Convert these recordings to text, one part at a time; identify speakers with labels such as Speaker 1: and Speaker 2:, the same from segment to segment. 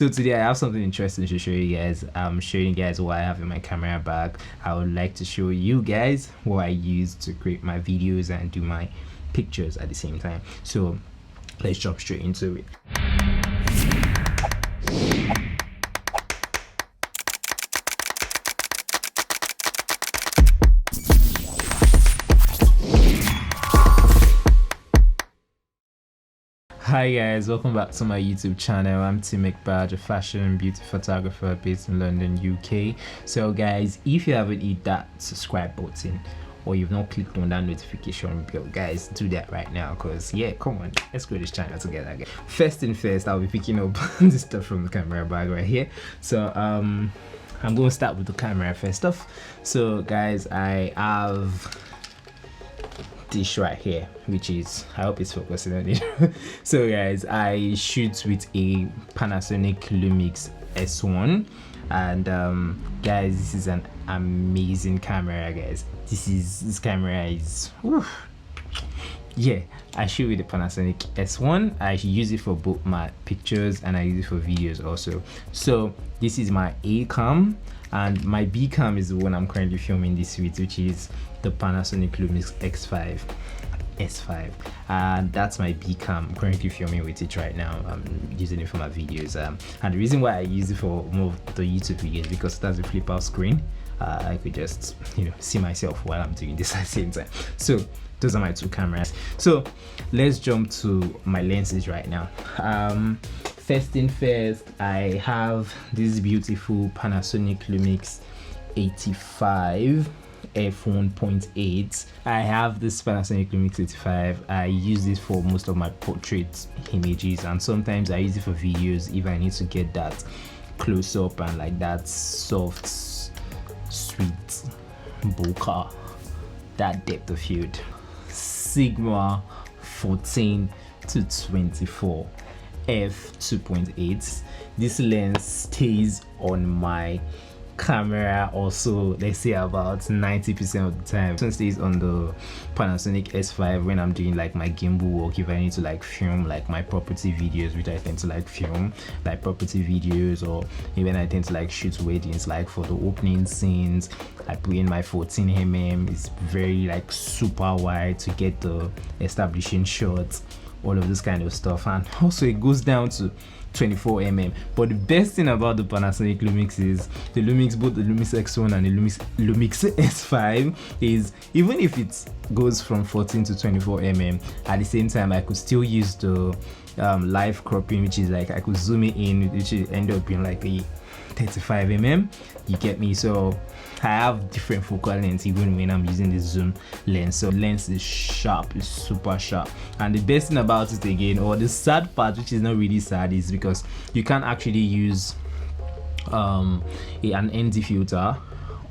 Speaker 1: So today I have something interesting to show you guys. I'm showing you guys what I have in my camera bag. I would like to show you guys what I use to create my videos and do my pictures at the same time. So let's jump straight into it. Hi guys, welcome back to my YouTube channel. I'm Mcbaj, a fashion and beauty photographer based in London, UK. So guys, if you haven't hit that subscribe button or you've not clicked on that notification bell, guys, do that right now, because yeah, come on, let's grow this channel together, guys. First thing first, I'll be picking up this stuff from the camera bag right here. So I'm going to start with the camera first off. So guys, I have dish right here, which is, I hope it's focusing on it. So guys, I shoot with a Panasonic Lumix S1, and guys, this is an amazing camera, guys. This camera is yeah, I shoot with the Panasonic S1. I use it for both my pictures and I use it for videos also. So this is my A cam, and my B cam is the one I'm currently filming this with, which is the Panasonic Lumix S5, and that's my B cam. I'm currently filming with it right now. I'm using it for my videos, and the reason why I use it for more of the YouTube videos because that's a flip out screen. I could just, you know, see myself while I'm doing this at the same time. So those are my two cameras. So let's jump to my lenses right now. First thing first, I have this beautiful Panasonic Lumix 85 f1.8. I have this Panasonic Lumix 85. I use this for most of my portrait images, and sometimes I use it for videos if I need to get that close up and like that soft, sweet bokeh, that depth of field. Sigma 14 to 24 f2.8. This lens stays on my camera also, let's say about 90% of the time. It stays on the Panasonic S5 when I'm doing like my gimbal work, if I need to like film like my property videos, which I tend to like film like property videos, or even I tend to like shoot weddings, like for the opening scenes I put in my 14mm. It's very like super wide to get the establishing shots, all of this kind of stuff, and also it goes down to 24mm. But the best thing about the Panasonic Lumix is the Lumix, both the Lumix X1 and the Lumix S5, is even if it goes from 14 to 24mm, at the same time I could still use the live cropping, which is like I could zoom it in, which end up being like a 35mm, you get me? So I have different focal lengths even when I'm using this zoom lens. So lens is sharp, it's super sharp. And the best thing about it again, or the sad part, which is not really sad, is because you can actually use an ND filter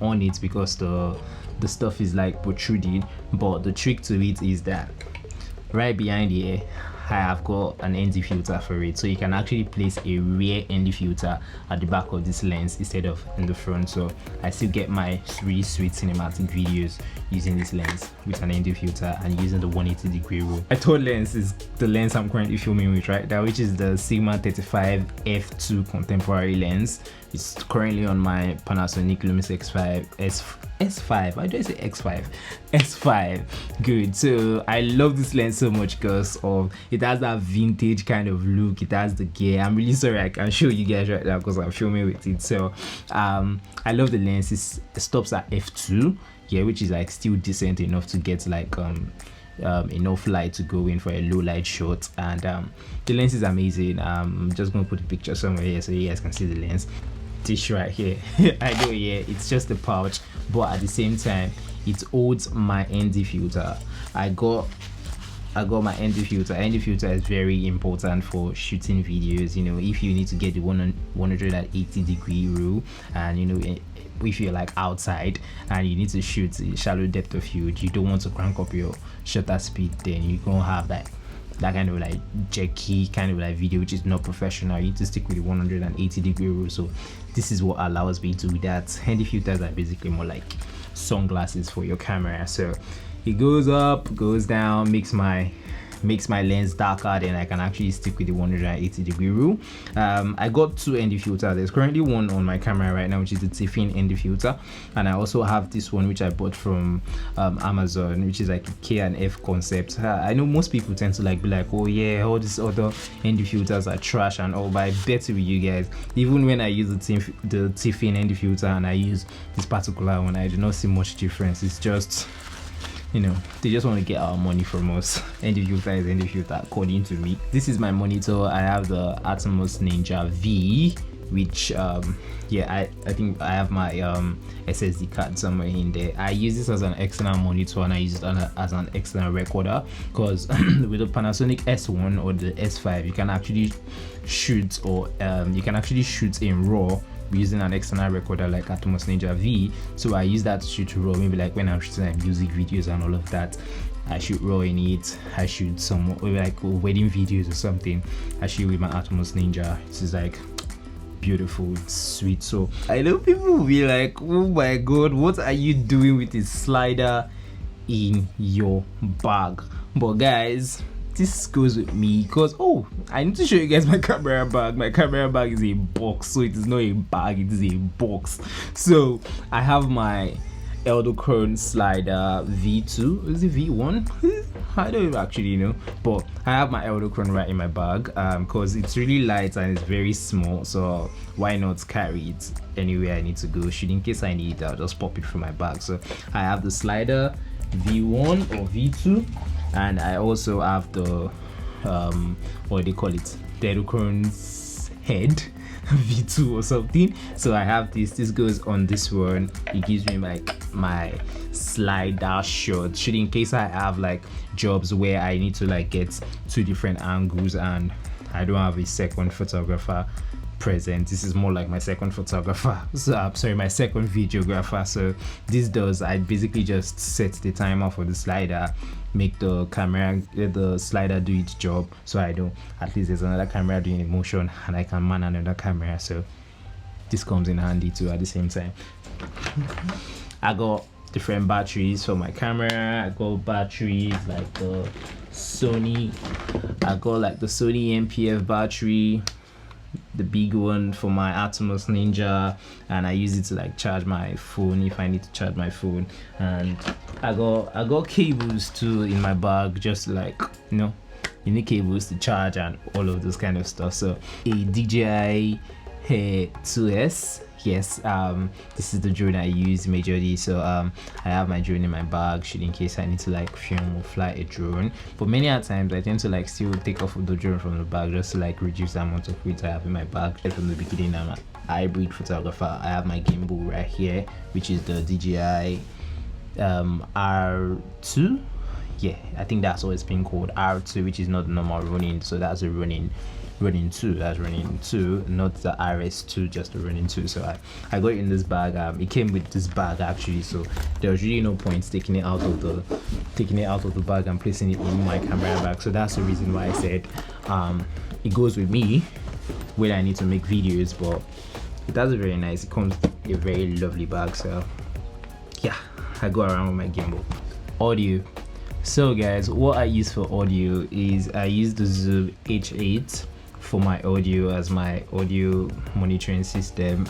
Speaker 1: on it because the stuff is like protruding. But the trick to it is that right behind here I have got an ND filter for it, so you can actually place a rear ND filter at the back of this lens instead of in the front. So I still get my really sweet cinematic videos using this lens with an ND filter and using the 180-degree rule. My third lens is the lens I'm currently filming with right now, which is the Sigma 35 f2 contemporary lens. It's currently on my Panasonic Lumix X5 S5. Why do I say X5? S5. Good. So I love this lens so much because of it has that vintage kind of look. It has the gear. I'm really sorry I can't show you guys right now because I'm filming with it. So I love the lens. It stops at f2, yeah, which is like still decent enough to get like enough light to go in for a low light shot. And the lens is amazing. I'm just gonna put a picture somewhere here so you guys can see the lens. Dish right here. I know, yeah, it's just a pouch, but at the same time it holds my ND filter. I got my ND filter. ND filter is very important for shooting videos, you know, if you need to get the 180-degree rule, and you know, if you're like outside and you need to shoot a shallow depth of field, you don't want to crank up your shutter speed, then you're gonna have that kind of like jerky kind of like video, which is not professional. You need to stick with the 180-degree rule. So this is what allows me to do that. ND filters are basically more like sunglasses for your camera. So it goes up, goes down, makes my makes my lens darker, then I can actually stick with the 180-degree rule. I got 2 ND filters. There's currently one on my camera right now, which is the Tiffin ND filter, and I also have this one which I bought from Amazon, which is like a K&F concept. I know most people tend to like be like, oh yeah, all these other ND filters are trash and all, but I bet with you guys, even when I use the Tiffin ND filter and I use this particular one, I do not see much difference. It's just, you know, they just want to get our money from us. ND filter is ND filter according to me. This is my monitor. I have the Atomos Ninja V, which yeah, I think I have my SSD card somewhere in there. I use this as an external monitor and I use it as an external recorder, because with the Panasonic S1 or the S5 you can actually shoot, or you can actually shoot in RAW using an external recorder like Atomos Ninja V. So I use that to shoot RAW, maybe like when I'm shooting like music videos and all of that. I shoot RAW in it. I shoot some like wedding videos or something. I shoot with my Atomos Ninja. This is like beautiful, it's sweet. So I know people will be like, oh my god, what are you doing with this slider in your bag? But guys, this goes with me because, oh, I need to show you guys my camera bag. My camera bag is a box, so it is not a bag, it is a box. So I have my Eldochrome slider V2. Is it V1? I don't actually know, but I have my Eldochrome right in my bag because it's really light and it's very small, so why not carry it anywhere I need to go. Should in case I need it, I'll just pop it from my bag. So I have the slider V1 or V2, and I also have the what do they call it, the Eldochrome head V2 or something. So I have this goes on this one. It gives me like my slider shot, should in case I have like jobs where I need to like get 2 different angles and I don't have a second photographer present. This is more like my second photographer, so I'm sorry, my second videographer. So this does, I basically just set the timer for the slider, make the camera, let the slider do its job, so I know at least there's another camera doing a motion and I can man another camera. So this comes in handy too at the same time. I got different batteries for my camera. I got batteries like the Sony, I got like the Sony MPF battery, the big one for my Atomos Ninja, and I use it to like charge my phone if I need to charge my phone. And I got cables too in my bag, just like, you need cables to charge and all of those kind of stuff. So a DJI 2S. Yes, this is the drone I use majorly. So I have my drone in my bag, should in case I need to like film or fly a drone. But many times I tend to like still take off the drone from the bag just to like reduce the amount of weight I have in my bag. From the beginning, I'm a hybrid photographer. I have my gimbal right here, which is the DJI R2. Yeah, I think that's what it's been called, R2, which is not the normal running. So that's a running 2, that's running 2, not the RS2, just the running 2. So I got it in this bag. It came with this bag actually, so there was really no point taking it out of the bag and placing it in my camera bag. So that's the reason why I said it goes with me when I need to make videos. But that's very nice. It comes in a very lovely bag. So yeah, I go around with my gimbal. Audio. So guys, what I use for audio is I use the Zoom H8 for my audio as my audio monitoring system.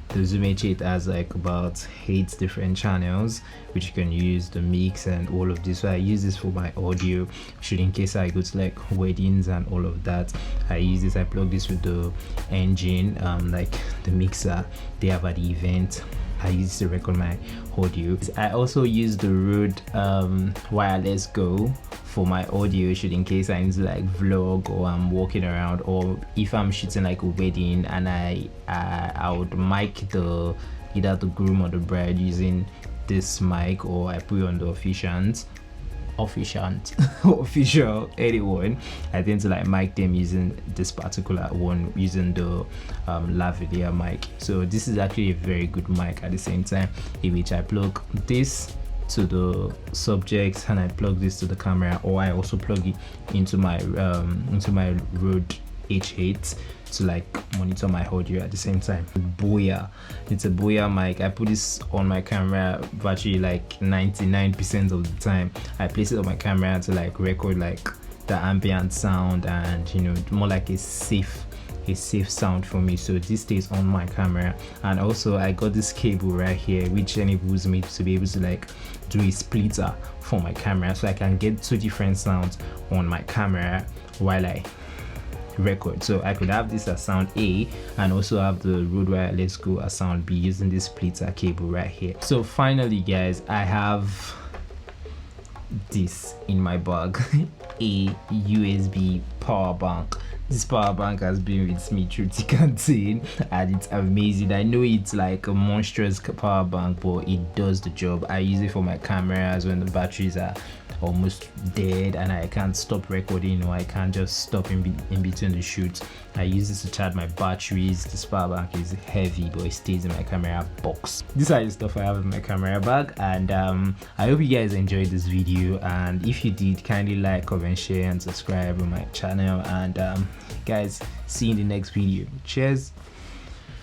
Speaker 1: The Zoom H8 has like about 8 different channels which you can use the mix and all of this. So I use this for my audio, should in case I go to like weddings and all of that. I use this, I plug this with the engine, like the mixer they have at the event. I use to record my audio. I also use the Rode Wireless Go for my audio, should in case I need to like vlog or I'm walking around, or if I'm shooting like a wedding and I would mic either the groom or the bride using this mic, or I put it on the official anyone. I tend to like mic them using this particular one, using the lavalier mic. So this is actually a very good mic at the same time, in which I plug this to the subject and I plug this to the camera, or I also plug it into my Rode H8 to like monitor my audio at the same time. Boya, it's a Boya mic. I put this on my camera virtually like 99% of the time. I place it on my camera to like record like the ambient sound, and you know, more like a safe sound for me. So this stays on my camera. And also I got this cable right here which enables me to be able to like do a splitter for my camera, so I can get 2 different sounds on my camera while I record. So I could have this as sound A and also have the Rode Wireless Go as sound B using this splitter cable right here. So finally guys, I have this in my bag, a USB power bank. This power bank has been with me through thick and thin, and it's amazing. I know it's like a monstrous power bank, but it does the job. I use it for my cameras when the batteries are almost dead and I can't stop recording, or I can't just stop in between the shoots. I use this to charge my batteries. This power bank is heavy, but it stays in my camera box. These are the stuff I have in my camera bag, and I hope you guys enjoyed this video, and if you did, kindly like, comment, share and subscribe on my channel, and guys, see you in the next video. Cheers.